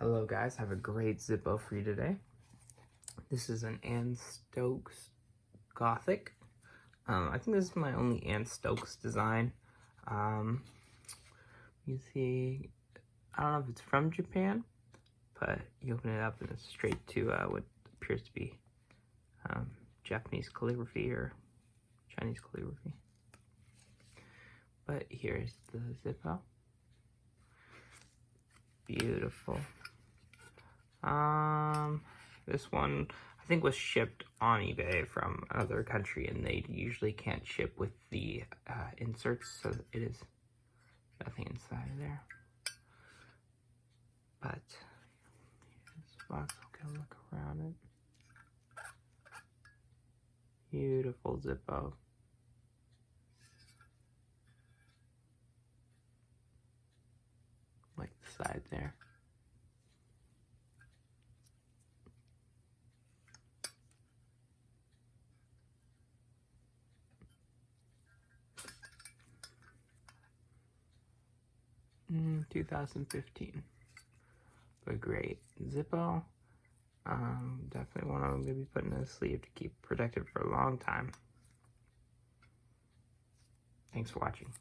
Hello guys, I have a great Zippo for you today. This is an Anne Stokes Gothic. I think this is my only Anne Stokes design. You see, I don't know if it's from Japan, but you open it up and it's straight to what appears to be Japanese calligraphy or Chinese calligraphy. But here's the Zippo. Beautiful. This one I think was shipped on eBay from another country, and they usually can't ship with the inserts, so it is nothing inside of there. But here's the box. Okay, look around it. Beautiful Zippo. Like the side there. In 2015. But great Zippo. Definitely one I'm going to be putting in a sleeve to keep protected for a long time. Thanks for watching.